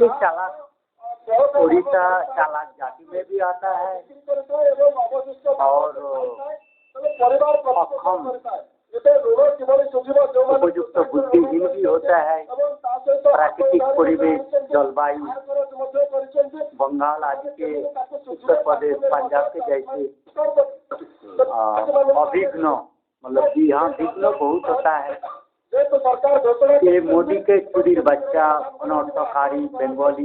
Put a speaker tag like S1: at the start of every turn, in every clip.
S1: ये चालाक उड़ीसा चालाक जाति में भी आता है और अक्षम उपयुक्त बुद्धिहीन भी होता है। प्राकृतिक परिवेश, जलवायु, बंगाल आदि के, उत्तर प्रदेश, पंजाब के जैसे अभिघ्न, मतलब कि यहाँ विघ्न बहुत होता है। ये मोदी के चुड़ीर बच्चा अनर्थकारी बंगाली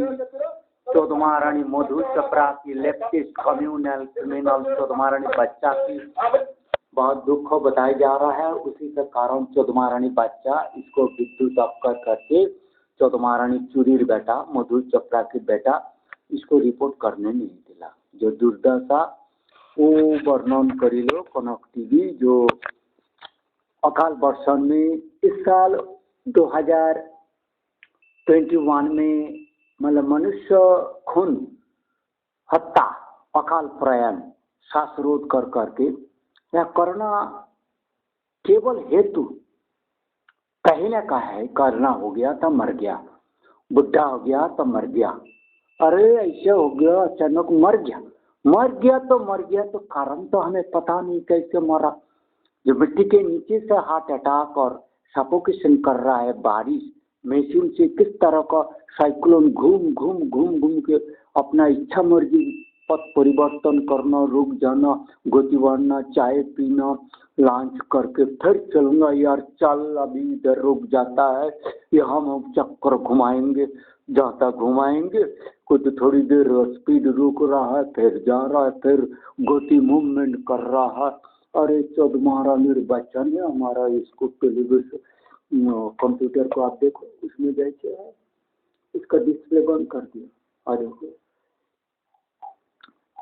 S1: चौदहवा रानी मधु चपरा की लेफ्टिस्ट कम्युनल क्रिमिनल चौदहवा रानी बच्चा की बहुत दुख बताया जा रहा है। उसी के कारण चौदहवा रानी बच्चा इसको विद्युत अपकर करके चौदहवा रानी चुड़ीर बेटा मधु चपरा की बेटा इसको रिपोर्ट करने नहीं दिला। जो दुर्दशा वो वर्णन करी लो कनक टीवी जो अकाल वर्षण में इस साल 2021 में मतलब मनुष्य खून हत्या अकाल प्रयाण श्वासरोध कर करके या करना केवल हेतु कहीं ना कहीं करना हो गया तो मर गया, बुढ़ा हो गया तो मर गया, अरे ऐसे हो गया अचानक मर गया तो कारण तो हमें पता नहीं कैसे मरा। जो मिट्टी के नीचे से हार्ट अटैक और सफोकेशन कर रहा है, बारिश मशीन से किस तरह का साइक्लोन घूम घूम के अपना इच्छा मर्जी पथ परिवर्तन करना, रुक जाना, गति बढ़ना, चाय पीना, लंच करके फिर चलूंगा यार, चल अभी इधर रुक जाता है, ये हम चक्कर घुमाएंगे, जाता घुमाएंगे, कुछ थोड़ी देर स्पीड रुक रहा है, फिर जा रहा है, फिर गति मूवमेंट कर रहा है। अरे चौदहवा निर्वाचन है हमारा, इसको टेलीविजन कंप्यूटर को आप देखो, उसमें जैसे है इसका डिस्प्ले बंद कर दिया। और देखो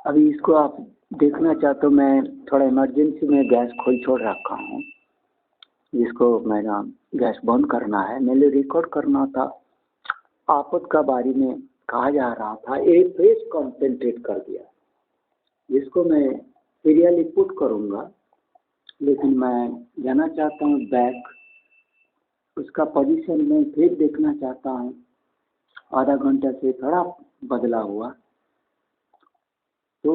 S1: अभी इसको आप देखना चाहते हो, मैं थोड़ा इमरजेंसी में गैस खोल छोड़ रखा हूँ, जिसको मेरा गैस बंद करना है, मेरे रिकॉर्ड करना था। आपद का बारे में कहा जा रहा था, एक पेज कंसंट्रेट कर दिया, जिसको मैं सीरियली पुट करूँगा, लेकिन मैं जाना चाहता हूँ बैक, उसका पोजीशन में फिर देखना चाहता हूँ। आधा घंटा से थोड़ा बदला हुआ, तो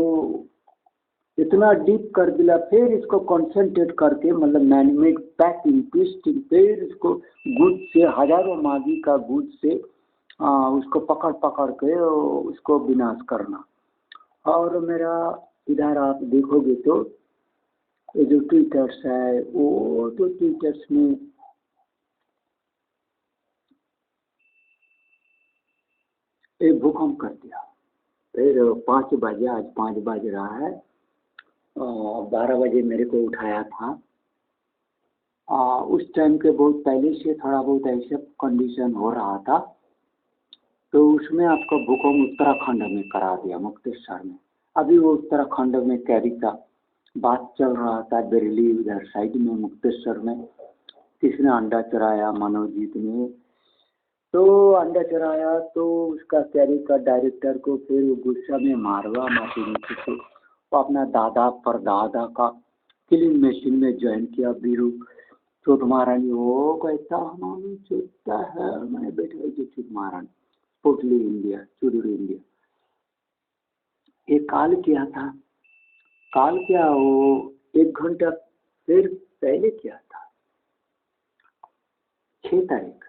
S1: इतना डीप कर दिया, फिर इसको कंसंट्रेट करके मतलब मैनमेड पैकिंग ट्विस्टिंग, फिर इसको गुड से हजारों मागी का गुड से उसको पकड़ के उसको विनाश करना। और मेरा इधर आप देखोगे तो ये जो ट्विटर्स है, वो तो ट्विटर्स में एक भूकंप कर दिया, फिर 5 बजे, आज 5 बज रहा है, 12 बजे मेरे को उठाया था। उस टाइम के बहुत पहले से थोड़ा बहुत ऐसे कंडीशन हो रहा था, तो उसमें आपका भूकंप उत्तराखंड में करा दिया, मुक्तेश्वर में। अभी वो उत्तराखंड में कैरी का बात चल रहा था, दिल्ली उधर साइड में मुक्तेश्वर में किसने अंडा चुराया, मनोजीत ने तो अंडा चुराया, तो उसका कैरी का डायरेक्टर को फिर गुस्सा में मारवा माटी नीचे से वो अपना दादा परदादा का किलिंग मशीन में ज्वाइन किया। बीरू चोट महारानी वो कैसा हमारा चोटता है, मैंने बैठा जो चोट महारानी पोटली इंडिया चुरूरी इंडिया, ये काल किया था, काल क्या वो 1 घंटा फिर पहले किया था, 6 तारीख,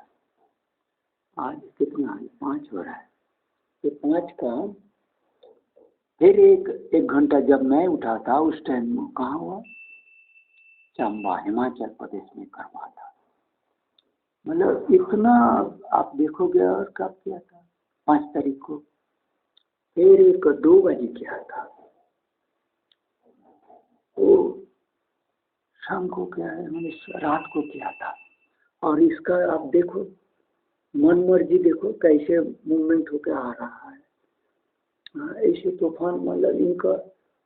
S1: आज कितना है 5 हो रहा है, ये 5 का फिर एक घंटा जब मैं उठा था उस टाइम कहाँ हुआ, चंबा हिमाचल प्रदेश में करवा था। मतलब इतना आप देखोगे। और कब किया था 5 तारीख को, फिर 2 बजे किया था, तो शाम को क्या है मैंने रात को किया था। और इसका आप देखो मन मर्जी, देखो कैसे मूवमेंट होकर आ रहा है। ऐसे तूफान मतलब इनका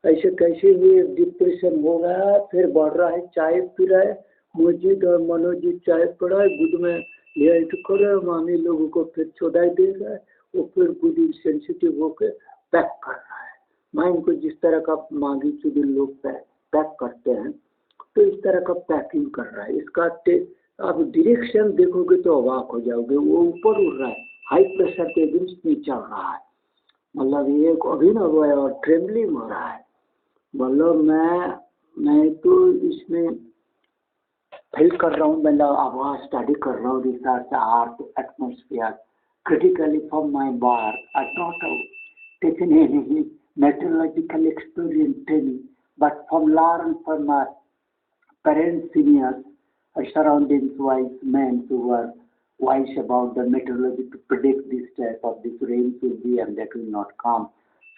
S1: ऐसे कैसे ये डिप्रेशन हो गया, फिर बढ़ रहा है, चाय पी रहा है मस्जिद और मनोजीत, चाय पी रहा है गुद में ये कर रहा है, मामी लोगों को फिर चौदाई दे रहा है, वो फिर गुड सेंसिटिव होकर पैक कर रहा है। माइंड को जिस तरह का मांगी चुदी लोग पैक करते हैं, तो इस तरह का पैकिंग कर रहा है। इसका आप डायरेक्शन देखोगे तो अवाक हो जाओगे, वो ऊपर उड़ रहा है, हाई प्रेशर के अगेंस्ट में चल रहा है, मतलब ये अभिनव है और ट्रेमलिंग हो रहा है। मतलब मैं तो इसमें फील कर रहा हूँ, मतलब आवाज स्टडी कर रहा हूँ, रिसर्च आर्थ atmosphere critically from my birth. I not have taken any meteorological experience training, but from learn from my parents, seniors, surroundings, wise men who were wise about the meteorology to predict this type of this rain will be and that will not come.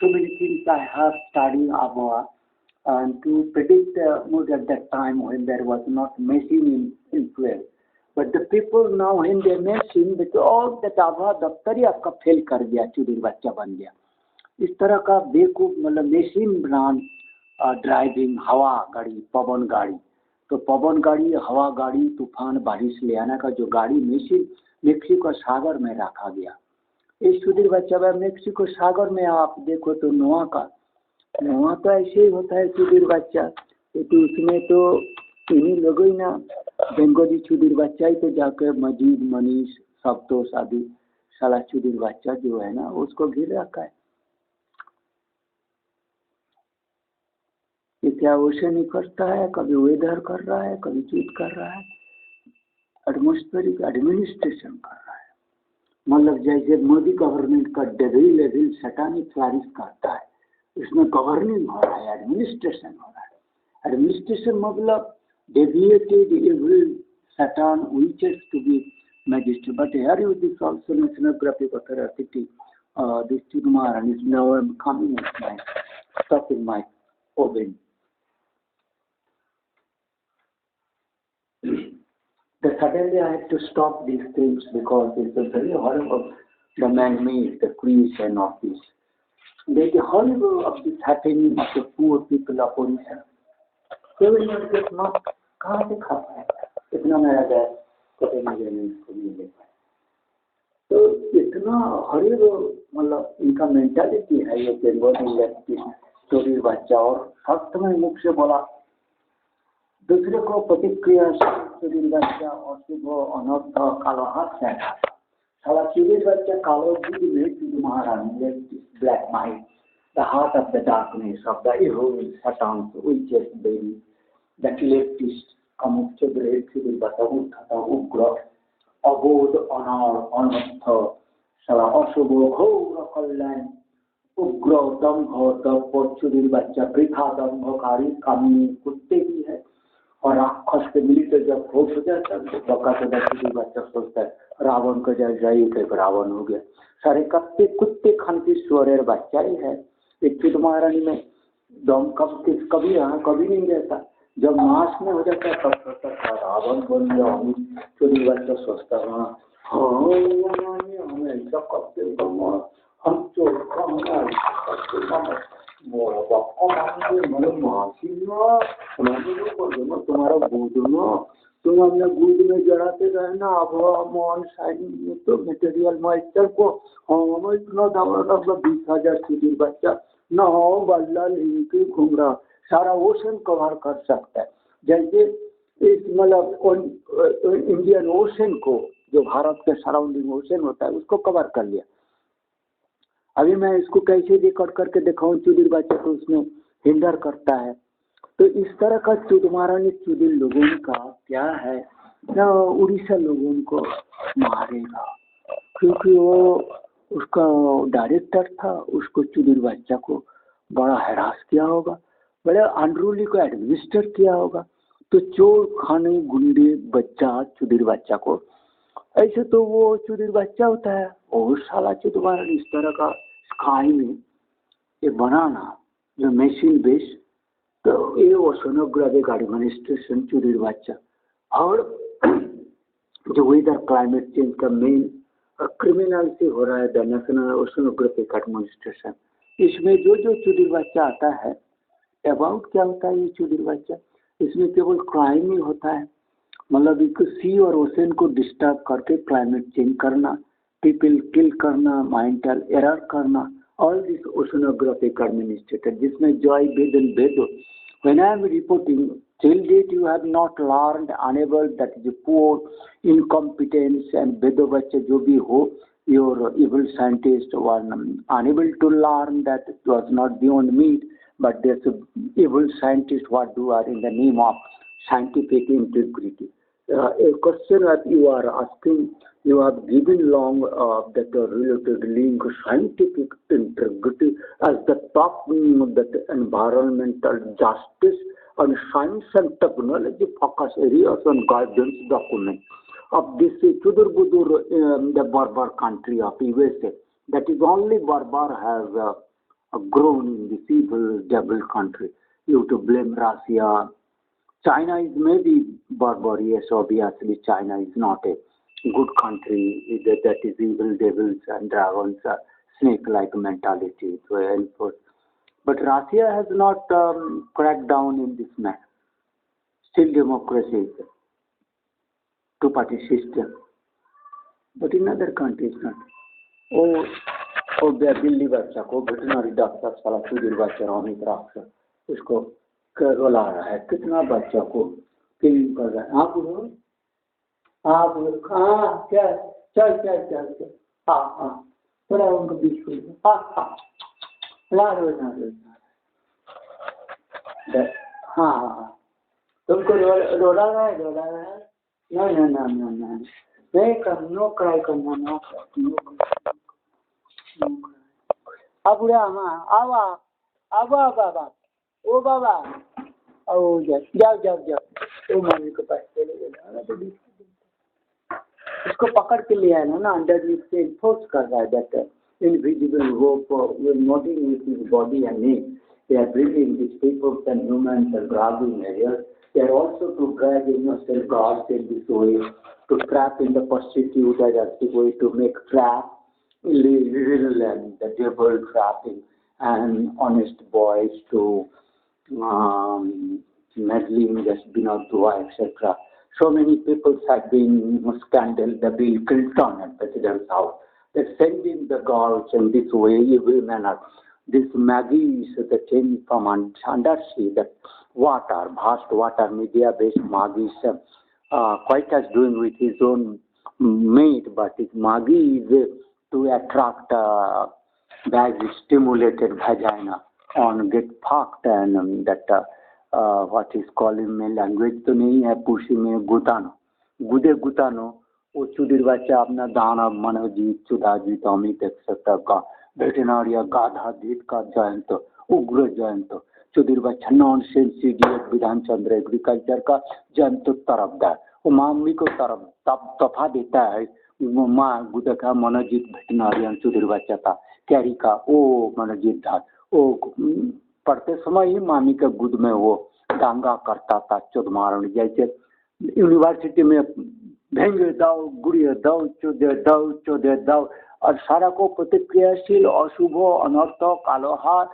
S1: So many things I have studied about and to predict mood at that time when there was not machine influence. But the people now when they mention that all that आभा दफ्तर ही आपका fail कर गया, चुड़ीर बच्चा बन गया, इस तरह का बेवकूफ मतलब मशीन ब्रांड ड्राइविंग, हवा गाड़ी, पवन गाड़ी, तो पवन गाड़ी, हवा गाड़ी, तूफान बारिश ले आने का जो गाड़ी मशीन मेक्सिको सागर में रखा गया। इस चुड़ीर बच्चा मेक्सिको सागर में आप देखो तो नोआ तो ऐसे ही होता है चुड़ीर बच्चा, तो उसमें तो इन्हीं लोगों ही ना बेंगोली चुड़ीर बच्चा ही तो जाकर मजीद मनीष सब तो शादी साला चुड़ीर बच्चा जो है ना उसको घिर रखा है। ये क्या ओशन ही करता है, कभी वेदर कर रहा है, कभी चीट कर रहा है, एटमोस्फेरिक एडमिनिस्ट्रेशन कर रहा है। मतलब जैसे मोदी गवर्नमेंट का डेविल सैटानिक फ्लरिश करता है, इसमें गवर्निंग हो रहा है, एडमिनिस्ट्रेशन हो रहा है। एडमिनिस्ट्रेशन मतलब deviated evil Satan wishes to be magistrate. But here is this also oceanographic authority, this Tumar, and is now coming at my stopping my oven. Then suddenly I had to stop these things because it's a very horrible, the man-made, the creation of this. There's a horrible of this happening of the poor people of Orissa. They will not get much. कहाँ से खा पाए, इतना मेरा gas कभी मुझे नहीं इसको नहीं ले पाए। तो इतना हरियर मतलब इनका मेंटालिटी है ये बेंगोली चुड़ीर बच्चा, और फक्त में मुख से बोला दूसरे को प्रतिक्रिया चुड़ीर बच्चा और सुबह अनर्थ कालो हाथ से साला चुड़ीर बच्चा कालो जी में महारानी black might the heart of the darkness of the evil Satan which is very that leftist কামুচ্চ ব্রেড চুড়ির বাচ্চা উঠাতা উগ্র অবোধ অনার অনর্থ সারা অশুভ ঘোর কল্যাণ उग्र दम्भ दम्भ चुड़ीर बच्चा वृथा दम्भकारी कामी कुत्ते भी है, और राक्षस के मिलकर जब खोज हो जाता है तो बका चुड़ीर बच्चा सोचता है रावण का जाए एक रावण हो गया। सारे कुत्ते खान की स्वरेर बच्चा ही है। एक चुड़ महारानी में दम कभी यहाँ कभी नहीं रहता, जब मास में हो जाता है तब सोचता था रावण बन गया। हम चुड़ीर बच्चा सोचता हमें ऐसा करते हम चोर तुम्हारा बूझना तुम अपने गुद में जड़ाते रहना। अब मन साइड तो मटेरियल मॉइस्चर को हम इतना दावा 20,000 चुड़ीर बच्चा न हो बल्ला लेके घूम रहा, सारा ओशन कवर कर सकता है। जैसे इस मतलब इंडियन ओशन को जो भारत के सराउंडिंग ओशन होता है उसको कवर कर लिया। अभी मैं इसको कैसे रिकॉर्ड करके दिखाऊं चुड़ीर बच्चा तो उसमें हिंडर करता है। तो इस तरह का चुड़मारानी चुड़ीर लोगों का क्या है ना, उड़ीसा लोगों को मारेगा क्योंकि वो उसका डायरेक्टर था, उसको चुड़ीर बच्चा को बड़ा हैरास किया होगा, बड़े अनरूली को एडमिनिस्टर किया होगा। तो चोर खाने गुंडे बच्चा चुड़ीर बच्चा को ऐसे तो वो चुड़ीर बच्चा होता है और साला चुड़मारानी इस तरह का स्काई में ये बनाना जो मशीन बेस, तो ये ओशनोग्राफिक एडमिनिस्ट्रेशन चुड़ीर बच्चा और जो वेदर क्लाइमेट चेंज का मेन क्रिमिनल से हो रहा है द नेशनल ओशनोग्राफिक एडमिनिस्ट्रेशन। इसमें जो चुड़ीर बच्चा आता है अबाउट क्या होता है ये चुड़ीर बच्चा, इसमें केवल क्राइम ही होता है, मतलब एक सी और ओशन को डिस्टर्ब करके क्लाइमेट चेंज करना, पीपल किल करना, माइंटल एरर करना, all this oceanographic administrator जिसमें joy bed and bed। When I am reporting till date you have not learned, unable, that is poor, incompetence and बेदो बच्चे जो भी हो your evil scientists were unable to learn that it was not beyond meat, but there's evil scientists what do are in the name of scientific integrity. A question that you are asking, you have given long that related link scientific integrity as the top that environmental justice and science and technology focus areas on guidance document of this Chudur-Budur, the Berber country of USA. That is only Berber has grown in this evil devil country. You to blame Russia. China is maybe Berber, yes, obviously China is not a good country that is evil devils and dragons, snake-like mentality. But Russia has not cracked down in this matter. Still democracy is a two-party system. But in other countries not. Delhi बच्चा को veterinary doctor साला सुधीर बच्चा अमित राक्षस उसको रुला रहा है, कितना बच्चा को क्लीन कर रहा है। आप हाँ क्या चल चल चल चल हाँ थोड़ा उनको बीच में हाँ ला रोज हाँ तुमको रोला रहा है नहीं कर नो क्राई करना नो अब हाँ आवा बाबा ओ बाबा ओ जाओ ओ मम्मी के पास चले गए तो इसको पकड़ के ले आया ना अंडर से फोर्स कर रहा है that invisible rope will noting with his body and neck. They are bringing these people and humans and grabbing areas. They are also to drag innocent girls in this way, to trap in the prostitute as a way to make trap, illegal and the devil trapping, and honest boys to meddling, just been out to etc. So many people have been scandal, the Bill Clinton at President's house. They're sending the girls in this way, evil manner. This maggee is the thing from undersea, that water, vast water, media-based maggee quite as doing with his own mate, but his maggee is to attract that stimulated vagina on get fucked and that what is called in my language तो नहीं है pushy में गुतानो वो चुदिर बच्चा अपना दाना Manojit चुदाजीत Amit etcetera का वेटरनरिया गाधा दीत का जयंत उग्र जयंत चुदिर बच्चा non sensitive Bidhan Chandra agriculture का जयंत तरफदार वो मामी को तरफ तफा देता है माँ गुदा का मनोजीत वेटरनरियन चुदिर बच्चा था कैरी का ओ मनोजीत था ओ पढ़ते समय ही मामी के गुद में वो दांगा करता था चुदमारण जैसे यूनिवर्सिटी में भेंगे दाओ गुड़िया दाओ चौदे दाओ और सारा को प्रतिक्रियाशील अशुभ अनर्थ कालोहार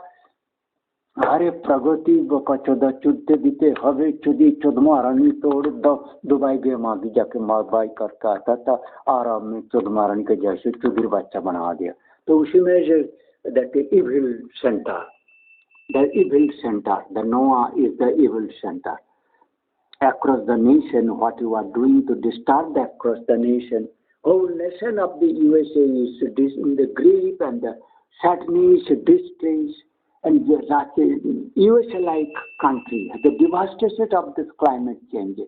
S1: हरे प्रगति बचौदा चुदते बीते हवे चुदी चुदमारणी तोड़ दुबई गए मागी जाके मारबाई करता आता था आराम में चुदमारणी के जैसे चुदिर बच्चा बना दिया तो उसी में that evil centre the evil center, the NOAA is the evil center. Across the nation, what you are doing to disturb across the nation, whole nation of the USA is in the grief and the sadness, distress, and the USA-like country, the devastation of this climate change.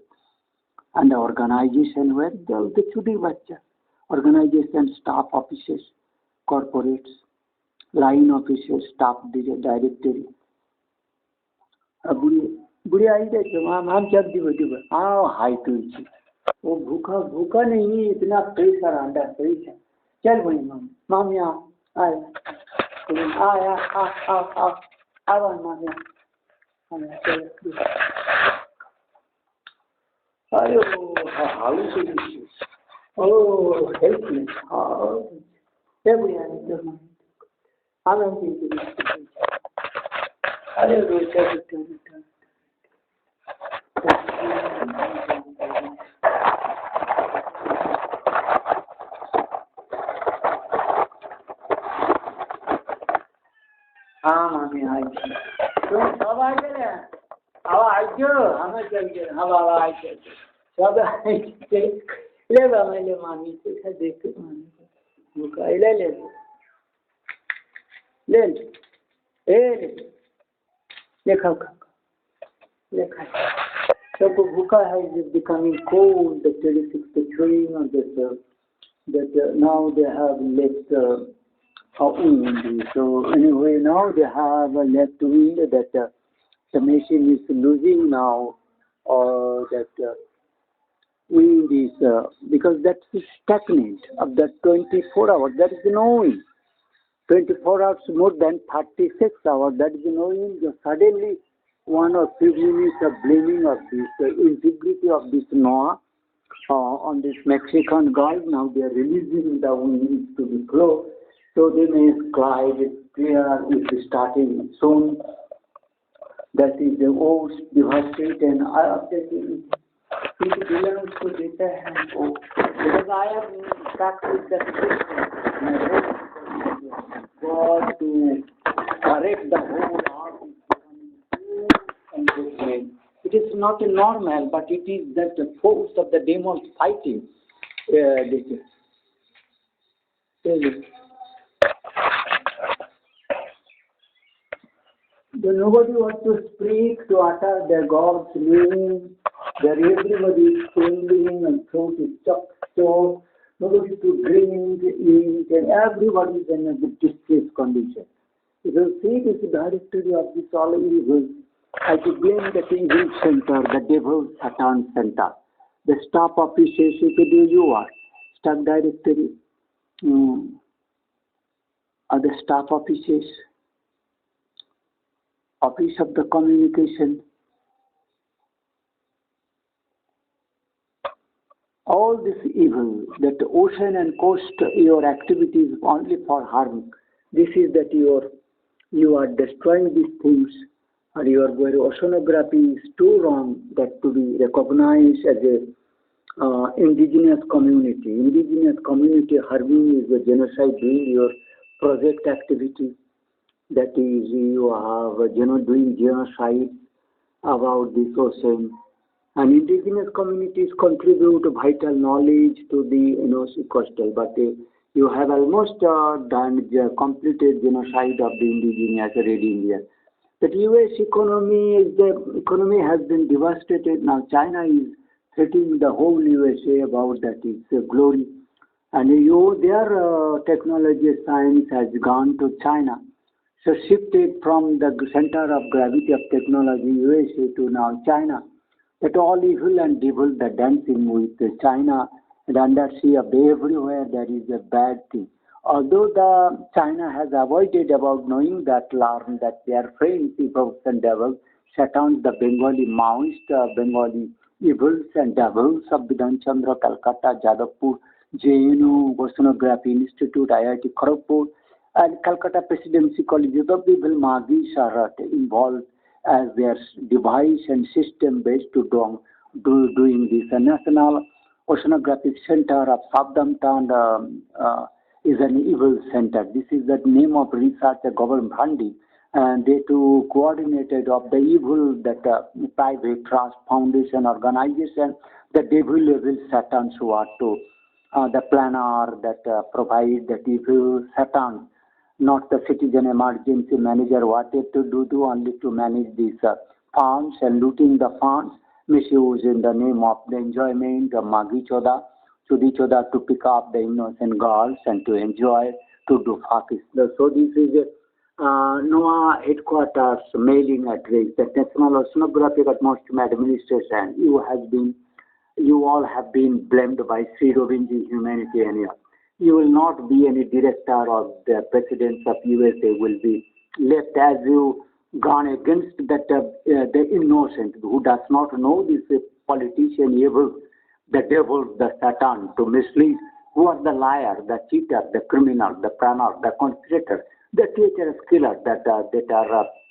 S1: And the organization where the Chudi Vacha, organization, staff offices, corporates, line officers, staff directory. बुढ़िया आई देखो हम जब दी आओ high तुलसी वो भूखा नहीं इतना pressure अंडा प्रेशर चल वही माम यहाँ आया आवा माम यहाँ अरे हाउ ओ हेल्प मी क्या बुढ़िया अरे हाँ मामी आई तुम सब आ गए अब आइयो हमें चल गए अब आई सब ले मैंने मामी से देख मामी So Buka is becoming cold, the 36th train, and that now they have left wind. So anyway, now they have a left wind that the machine is losing now, or that wind is, because that's stagnant of the 24 hours, there is no wind. 24 hours more than 36 hours, that is no wind. Suddenly, 1 or 2 minutes of blaming of this integrity of this NOAA on this Mexican Gulf. Now they are releasing the winds to be flow, so they may glide clear is starting soon. That is the most devastating. It belongs to data hand because I have practiced that God to correct the whole art. It is not normal, but it is that the force of the demons fighting. Nobody wants to speak to utter their God's name. Everybody is trembling and throat is choked. Nobody to drink, eat, and everybody is in a distress condition. If you see this directory of this all evil, I could blame the evil center, the devil Satan center. The staff officers, you are staff directory, are the staff officers, office of the communication. All this evil, that ocean and coast, your activities only for harm. This is that you are destroying these things, or your oceanography is too wrong that to be recognized as a indigenous community. Indigenous community harming is a genocide doing your project activity. That is, you have doing genocide about this ocean. And indigenous communities contribute vital knowledge to the coastal, but you have almost completed genocide of the indigenous Red Indian. The U.S. economy has been devastated. Now China is threatening the whole USA about that its glory, and their technology science has gone to China. So shifted from the center of gravity of technology USA to now China. That all evil and devil, the dancing with China and undersea of everywhere, there is a bad thing. Although the China has avoided about knowing that learn that they are friends, evils and devils, Satan, the Bengali Maoist, Bengali evils and devils of Bidhan Chandra, Calcutta, Jadavpur, JNU, Oceanography Institute, IIT Kharagpur, and Calcutta Presidency College. The people maggees are involved as their device and system based to doing this. A National Oceanographic Center of Southampton is an evil center. This is the name of research government funding, and they too coordinated of the evil that private trust foundation organization, the devil level Satans who are to the planner that provide that evil Satan, not the citizen emergency manager wanted to do only to manage these funds and looting the funds, misuse in the name of the enjoyment of maggee choda, chudi choda, to pick up the innocent girls and to enjoy, to do fakis. So this is NOAA headquarters mailing address, the National Oceanographic Atmospheric Administration. You all have been blamed by Sri Robinji Humanity Annihilators. You will not be any director or the president of USA will be left as you gone against that the innocent who does not know this politician evil, the devil, the Satan to mislead, who are the liar, the cheater, the criminal, the planner, the conspirator, the treacherous killer that are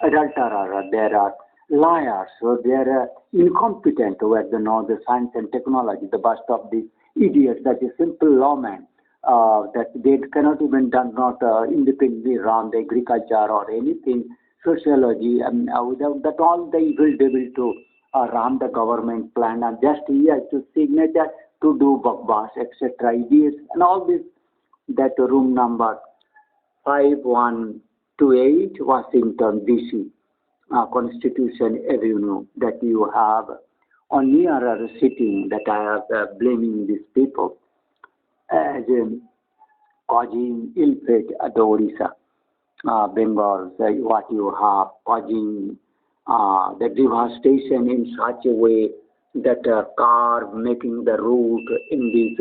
S1: adulterer, there are liars, so they are incompetent where they know the science and technology, the bust of these idiots, that is simple lawman. That they cannot even not independently run the agriculture or anything, sociology, and without that all the evil devil to run the government plan and just here to signature to do bakbas, etc. idiots and all this that room number 5128, Washington, D.C., Constitution Avenue, that you have on nearer sitting, that I am blaming these people as causing ill fate at the Orissa, Bengal, what you have, causing the devastation in such a way that car making the route in this,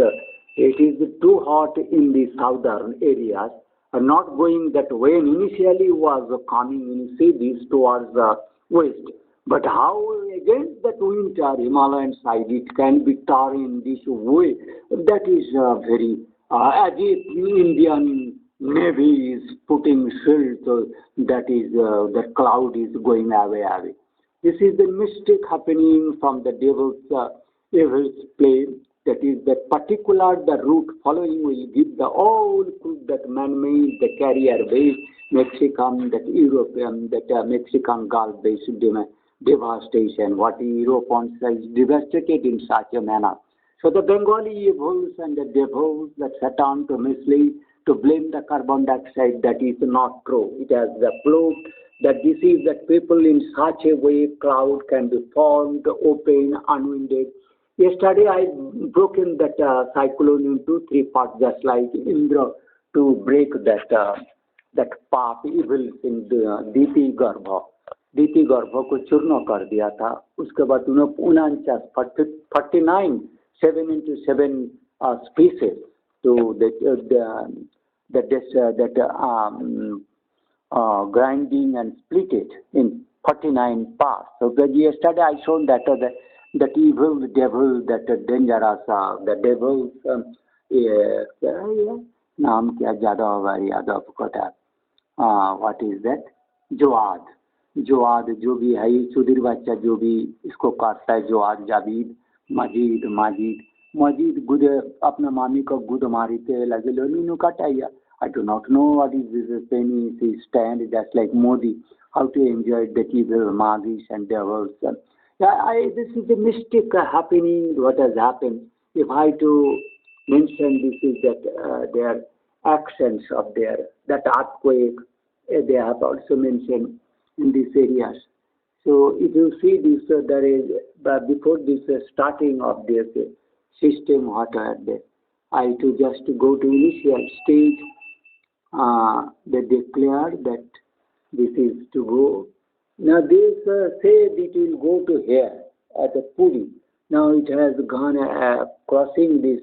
S1: it is too hot in the southern areas, not going that way. Initially was coming in cities towards the west. But how against that winter Himalayan side it can be turned in this way, that is very, as if Indian Navy is putting shield, that is, the cloud is going away. This is the mistake happening from the devil's play. That is that particular the route following will give the all that man-made, the carrier-based Mexican, that European, that Mexican Gulf-based devastation. What Europe wants is devastated in such a manner. So the Bengali evils and the devils that Satan to mislead, to blame the carbon dioxide, that is not true. It has the proof that this is that people in such a way cloud can be formed, open, unwinded. Yesterday I broken that cyclone into three parts, just like Indra, to break that path evil in the DP गर्भ को चूर्ण कर दिया था. उसके बाद उन्होंने 49 7 into 7 species to grinding and split it in 49 parts. So yesterday I showed that that evil devil, that dangerous, the devil, नाम क्या ज़्यादा होगा याद आपको था. What is that? जोआद जो भी है, सुधीर बच्चा जो भी इसको काटता है, जोआद, जावीद, मजीद गुद अपना मामी को गुद मारी थे लगे Loni काटाया. I do not know what is this penny stand, just like Modi, how to enjoy the evil maggies and devils. This is a mistake happening, what has happened. If I to mention this is that their actions of that earthquake, they have also mentioned in these areas. So if you see this, there is, before this starting of this system, what are there? I to just go to initial stage, they declared that this is to go. Now they said it will go to here at the Puri. Now it has gone crossing this.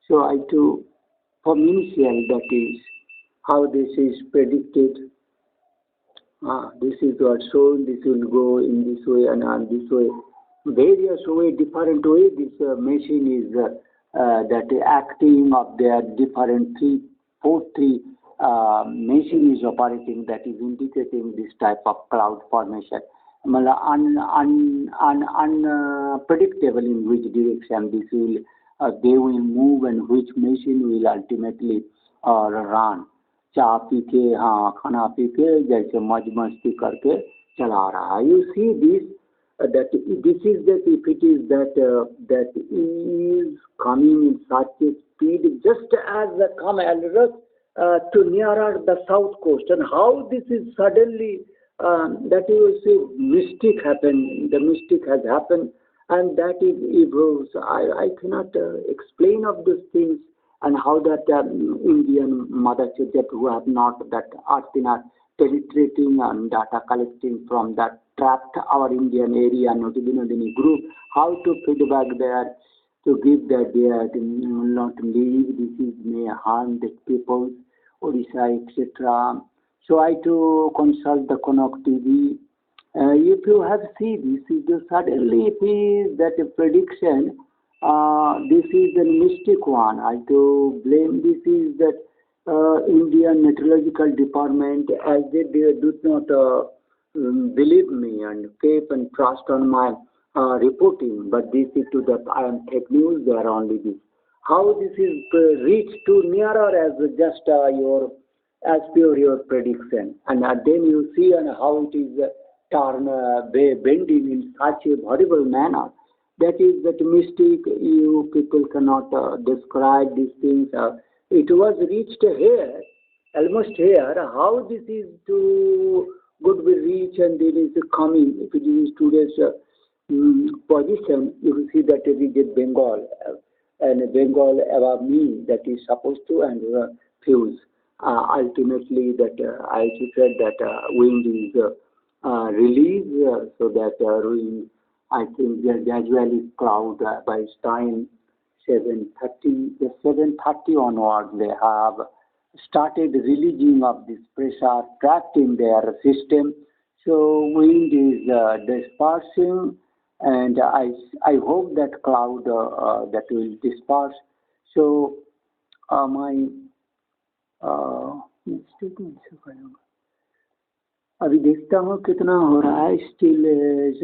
S1: So I to, from initial, that is how this is predicted. This is what shown, this will go in this way and on this way. Various way, different way, this machine is that acting of their different three machine is operating, that is indicating this type of cloud formation. Unpredictable in which direction this will, they will move and which machine will ultimately run. चाय P के, खाना P के, जैसे मौज मस्ती करके चला रहा है. You see this, that this is that if it is that is coming in such a speed, just as the camel to nearer the south coast, and how this is suddenly that you will see mystic happen. The mystic has happened, and that is evils. I cannot explain of these things. And how that Indian mother that who have not that art in our penetrating and data collecting from that trapped our Indian area, not even group, how to feedback there, to give that they are not leave, this is may harm the people, Orissa, etc. So I to consult the Konok TV. If you have seen this, is suddenly it is that a prediction. This is the mystic one. I to blame this is that Indian Meteorological Department, as they do not believe me and keep and trust on my reporting, but this is to that I am fake news. They are only this. How this is reached to nearer as just as pure your prediction, and then you see and how it is bending in such a horrible manner. that is that mystic. You people cannot describe these things. It was reached here, almost here. How this is to good be reach and there is coming. If it is today's position, you will see that it is Bengal and Bengal above me that is supposed to and fuse. Ultimately, that I said that wind is released so that wind. I think the gradually cloud by its time 7:30, the 7:30 onwards they have started releasing of this pressure trapped in their system. So wind is dispersing, and I hope that cloud that will disperse. So my statement से करूँगा अभी देखता हूँ कितना हो रहा है still is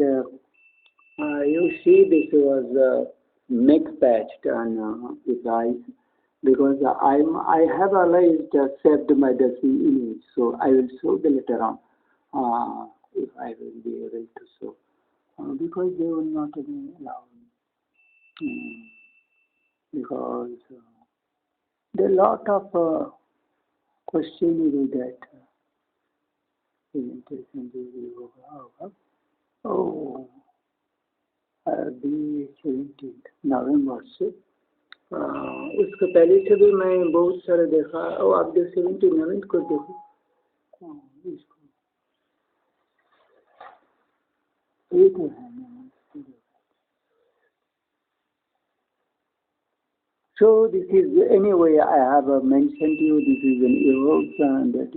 S1: you see this was neck patched and his eyes because I have always saved my dusty image, so I will show the later on if I will be able to show because they will not be allowed because there are a lot of question is that presentation will go oh the 17th नवंबर से उसके पहले से भी मैं बहुत सारे देखा और आप देख 17 नवंबर को देखो इसको एक है So this is anyway I have mentioned to you this is an erosion that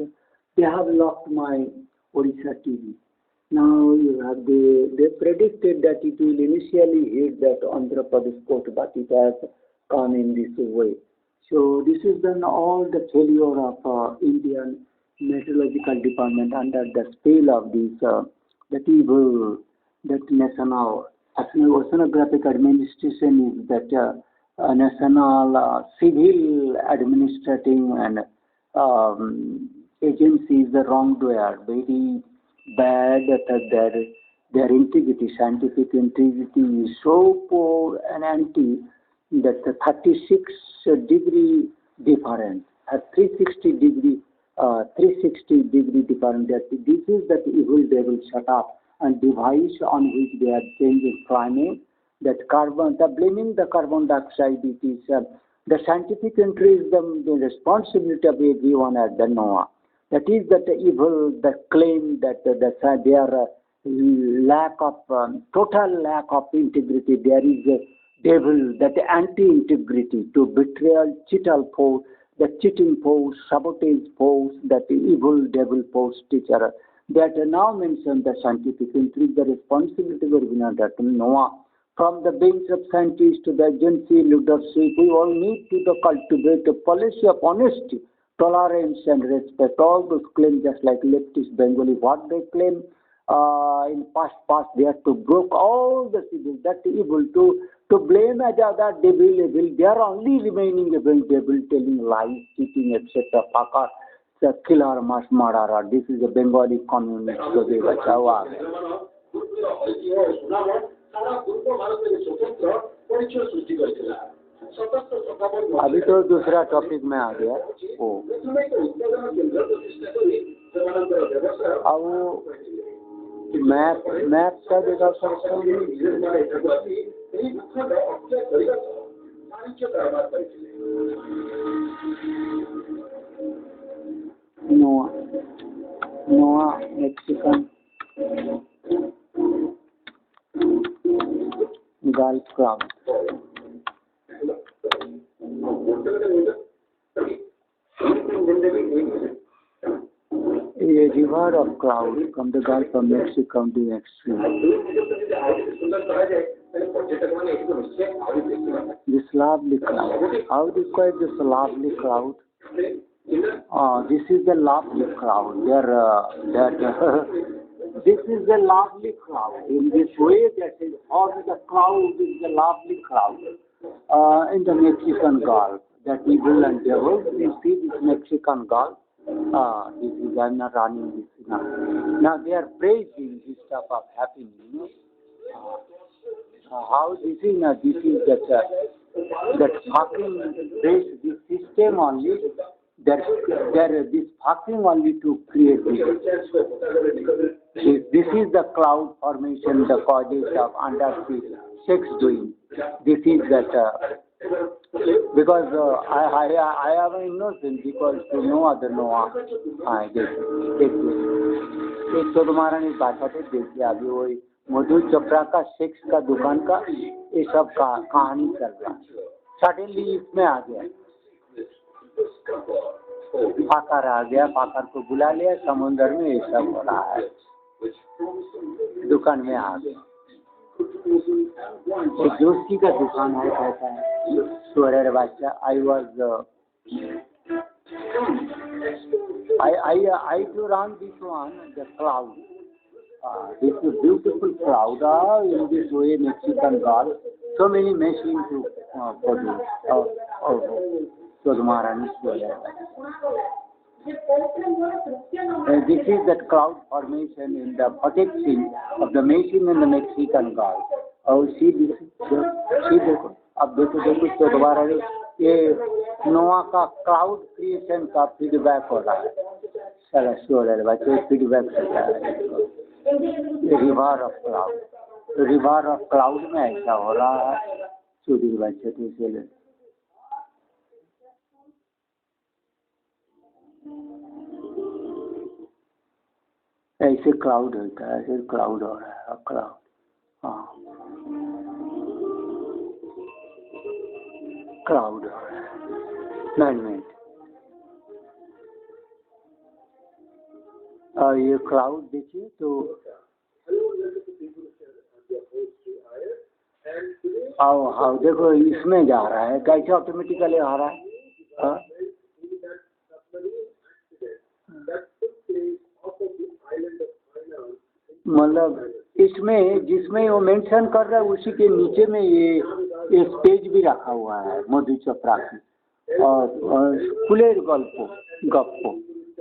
S1: they have locked my Orissa TV. Now you have they predicted that it will initially hit that Andhra Pradesh coast, but it has come in this way. So this is then all the failure of Indian Meteorological Department under the spell of this that evil that national oceanographic administration is that national civil administrating and agency is the wrongdoer, very bad that their integrity, scientific integrity is so poor and anti that the 36-degree difference, 360 degree difference, that this is that evil devil shut up and device on which they are changing climate, that carbon, the blaming the carbon dioxide, it is the scientific entry is the responsibility of everyone at the NOAA. That is that evil, the claim that their lack of, total lack of integrity, there is a devil, that anti-integrity, to betrayal, cheatal force, the cheating force, sabotage force, that evil devil force teacher, that now mention the scientific entry, the responsibility of that NOAA. From the bench of scientists to the agency leadership, we all need to cultivate a policy of honesty, tolerance and respect. All those claims, just like leftist Bengali, what they claim in past, they have to broke all the civil, that evil, to blame as other devil, they are only remaining evil devil, telling lies, cheating, etc. Pakar, the killer, mass murderer. This is a Bengali communist. So they अभी तो दूसरा topic में आ गया ओ अब map का देखा सकता हूँ नोआ Mexican Gulf cloud. A river of cloud from the Gulf of Mexico to the extreme. This lovely cloud. How do you describe this lovely cloud? This is the lovely cloud. This is the lovely cloud. In this way, that is, all the cloud is the lovely cloud in the Mexican Gulf. That evil and devil, you see this Mexican Gulf. This is, I'm not running this now. Now they are praising this stuff of happening, how this is that fucking base this system only. There this fucking only to create this. This is the cloud formation, the causes of undersea sex doing. This is that because I am innocent because to no other NOAA. एक तो तुम्हारा नहीं भाषा थे देखिए अभी वही मधु चोपड़ा का सेक्स का दुकान का ये सब का कहानी चल रहा है सडनली इसमें आ गया पाकर आ गया पाकर को बुला लिया समुद्र में ये सब हो रहा है दुकान में आ गया एक दोस्ती का दुकान है कहता है सोरे बच्चा I was I to run this one, the cloud. This is beautiful cloud in this way, Mexican Gulf. So many machines to produce. So the Maharani this is that cloud formation in the protection of the machine in the Mexican Gulf. Oh, see this? See देखो अब देखो तो दोबारा ये नोआ का cloud creation का feedback हो रहा है चलो शोर बच्चे फीडबैक होता है रिवर ऑफ क्लाउड में ऐसा हो रहा है चूड़ी बच्चे तो इसलिए ऐसे क्लाउड होता है ऐसे क्लाउड हो रहा है क्लाउड हाँ क्लाउड हो रहा है 9 मिनट और ये क्लाउड देखिए तो आओ देखो इसमें जा रहा है कैसे ऑटोमेटिकली आ रहा है मतलब इसमें जिसमें वो मेंशन कर रहा है उसी के नीचे में ये स्टेज भी रखा हुआ है मधु चोपड़ा की और कुलेर गप्पो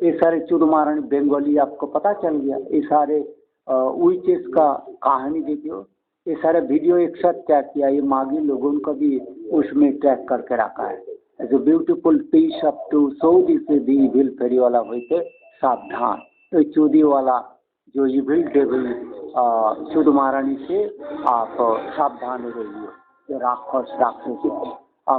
S1: ये सारे चुरमारण बंगाली आपको पता चल गया ये सारे विचेस का कहानी देखियो ये सारे वीडियो एक साथ टैग किया ये मागी लोगों को भी उसमें टैग करके रखा है as a beautiful piece up to so this the evil fairy वाला होते सावधान तो चूदी वाला जो इविल डेविल चुद महारानी से आप सावधान रहिए राक्षस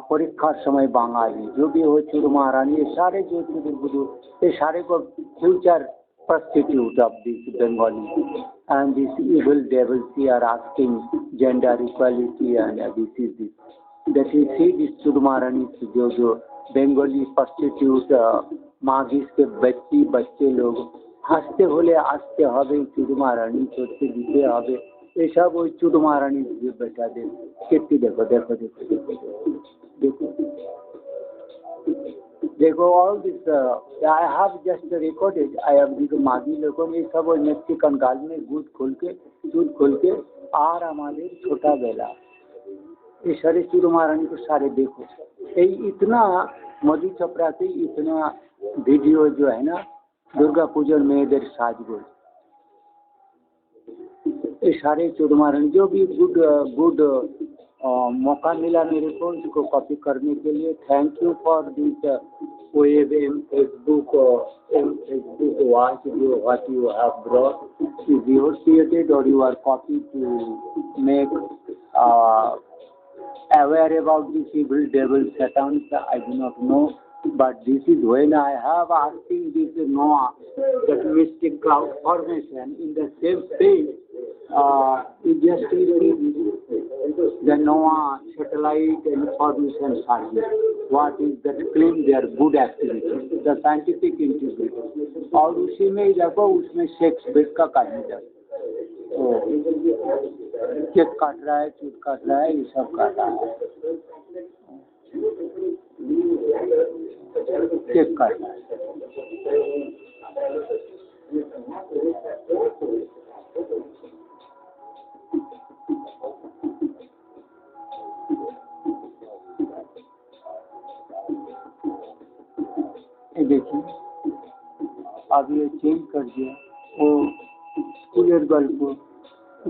S1: परीक्षा समय बांगाली जो भी हो चुद महारानी ये सारे जो बुधु ये सारे को future prostitute of this Bengali and these evil devils here are asking gender equality and this is this. That you see this Chudmarani जो Bengali prostitute मागिस के बच्चे लोग हंसते होले हंसते हवे चुडमारानी छोटे दिखे हवे ये सब वही चुडमारानी बेटा दे कितनी देखो all this I have just recorded I have this मागी लोगों ने सब वो मेक्सिकन गाल में दूध खोल के आर हमारे छोटा बेला ये सारे चुडमारानी को सारे देखो ये इतना मधु चोपड़ा से इतना वीडियो जो है ना दुर्गा पूजन में इधर साजगोल ये सारे चुडमारण जो भी गुड मौका मिला मेरे को इसको कॉपी करने के लिए thank you for this web Facebook watch what you have brought is your created और you are copy to make aware about this evil devil Satan I do not know but this is when I have asking this NOAA that mystic cloud formation in the same space it just the NOAA satellite information service what is that claim their good activity the scientific integrity और उसी में देखो उसमें sex bed का कहानी है cake काट रहा है चूत काट रहा है ये सब काट रहा है केक काट रहा है ये देखिए अब ये चेंज कर दिया वो कूलर बल्ब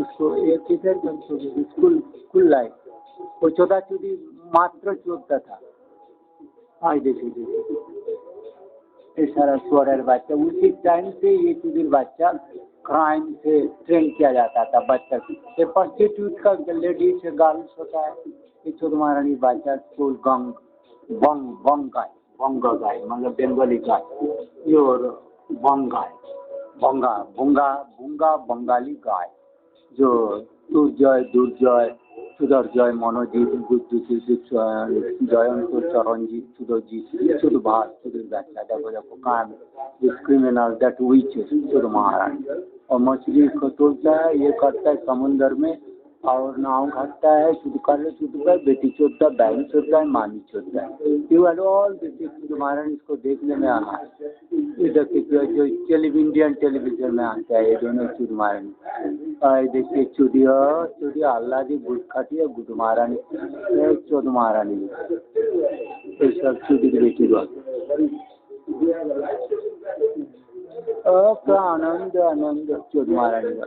S1: उसको एक किधर स्कूल स्कूल लाइफ वो चौदह चूड़ी मात्र चोदता था। आज देखिए ये सारा सोलर बच्चा उसी टाइम से ये चुदिर बच्चा क्राइम से ट्रेन किया जाता था बच्चा ये प्रोस्टिट्यूट का लेडीज से गर्ल्स होता है। ये चौध महारानी बच्चा स्कूल गंग बंग बंग गाय मतलब बंगाली गाय और बंग गाय बंगा भूंगा भूंगा बंगाली गाय जो दुर्जय सुदर्जय मनोजीत बुद्धिजीत जयंत चरणजीत सुधोजीत सुधभाष सुधीर बच्चा देखो देखो काम क्रिमिनल दैट विच सुध महारानी और मछली को तोड़ता है ये करता है समुन्द्र में और नाव घाटता है शुद्ध कर बेटी चोदता है बहन चोदता है मामी चोदता है यू एंड ऑल सुध महारानी इसको देखने में आना है। ये देखिए जो इंडियन टेलीविजन में आता है ये दोनों सुध महारानी देखिए चुड़िया अल्लाह की गुड खाती है गुड महारानी चौध महारानी ये सब चुड़ी की बेटी का आनंद आनंद चौध महारानी का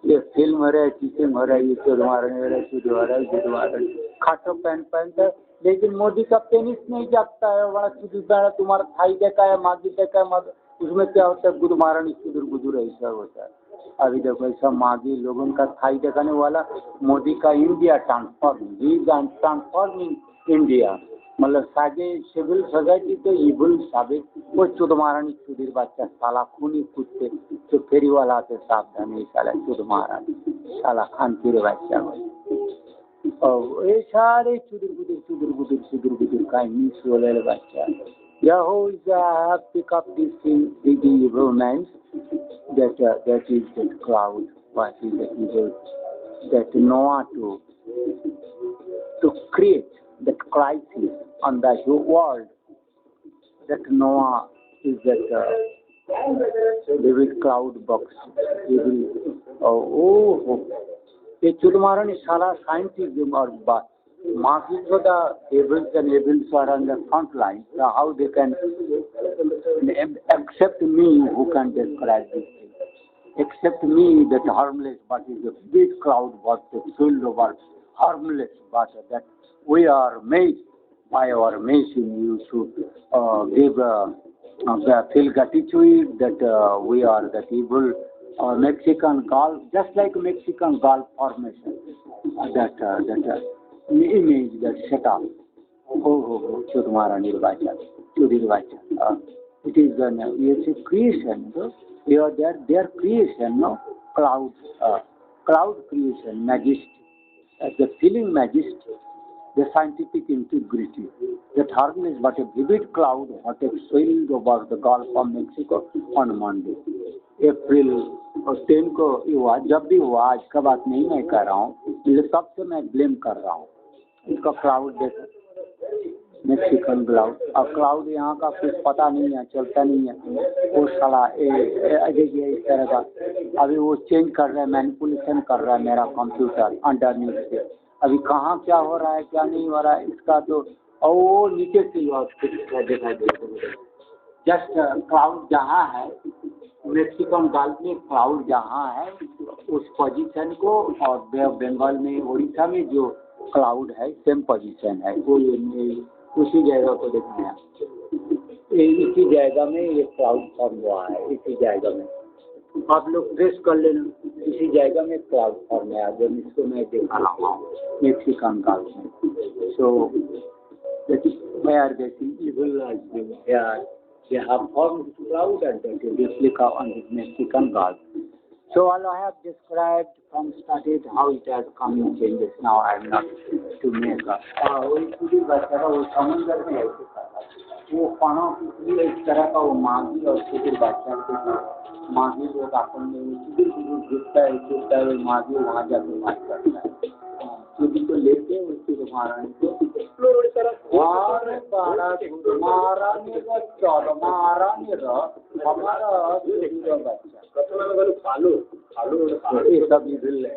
S1: ये फिल्म हो रहा है टीचिंग हो रहा है ये चौध महारानी हो रहा है शुद्ध हो रहा है गुड महारानी खाटो पैंट पहनता है लेकिन मोदी का पेनिस नहीं जागता है बड़ा शुद्ध पहना तुम्हारा थाई देखा है मागी देखा है उसमें क्या होता है गुड महारानी सुधुर गुदुर ऐसा होता है। अभी देखो ऐसा मागी लोगों का थाई दिखाने वाला मोदी का इंडिया ट्रांसफॉर्मिंग इंडिया मतलब साजे सिविल सोसाइटी तो इबुल साबित वो चौध महारानी सुधीर बच्चा साला खूनी कुत्ते तो फेरी वाला आते सावधान ये साला चौध महारानी साला खान पीरे बच्चा और ये सारे सुधुर गुदुर का ही सोलर बच्चा Yahoo pick up this thing, the romance that is that cloud, what is the evil, that NOAA to create that crisis on the world, that NOAA is that vivid cloud box, ये चौध महारानी सारा scientism और बात marking for the evils and evils are on the front line. So how they can accept me who can describe this thing? Accept me that harmless, but is a big cloud, but the filled over harmless, but that we are made by our machine. You should give feel gratitude that we are that evil. Mexican Gulf, just like Mexican Gulf formation, that image that set up. Chudh Maharani Vacha, Chudhir Vacha. It is a creation. They are their creation, no? Cloud creation, majesty, the feeling majesty, the scientific integrity. That harmless but a vivid cloud what sailed over the Gulf of Mexico on Monday. April 10 को हुआ, जब भी हुआ, आज का बात नहीं मैं कर रहा हूँ, सबसे मैं ब्लेम कर रहा हूँ। इसका क्लाउड देखो, मैक्सिकन क्लाउड। अब क्लाउड यहाँ का कुछ पता नहीं है, चलता नहीं है। वो साला देखिए इस तरह का, अभी वो चेंज कर रहा है, मैनिपुलेशन कर रहा है मेरा कंप्यूटर अंडर न्यूज से। अभी कहाँ क्या हो रहा है, क्या नहीं हो रहा है, इसका तो और वो नीचे से दिखाई देते। जस्ट क्लाउड जहाँ है मैक्सिकन गल्फ में, क्लाउड जहाँ है उस पोजीशन को, और बंगाल में उड़ीसा में जो क्लाउड है सेम पोजीशन है, वो उसी जगह को दिखाया। इसी जगह में ये क्लाउड फॉर्म हुआ है, इसी जगह में आप लोग ट्रेस कर लेना, इसी जगह में क्लाउड फॉर्म है। जब इसको मैं देखा रहा हूँ मैक्सिकन गल्फ में, सो where the evil has been here. They have formed cloud and that is replica on the Mexican Gulf. So all I have described from started how it has come in changes. Now I am not to make up. वही पूरी बच्चा वो समुद्र में ऐसे करता, वो पानों की इस तरह का वो मागी और छोटे बच्चा के मागी लोग अपन में घुसता है मागी वहाँ जाकर बात करता है। चुदी को लेके उसकी महारानी को महारानी का चौड़ महारानी हमारा ये सब इधर है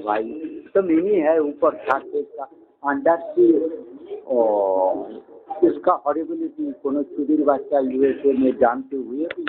S1: भाई, तो मिनी है ऊपर छाते का अंडर सी इसका हॉरिबिलिटी कोनो चुदिर बच्चा यूएसए में जानते हुए भी नहीं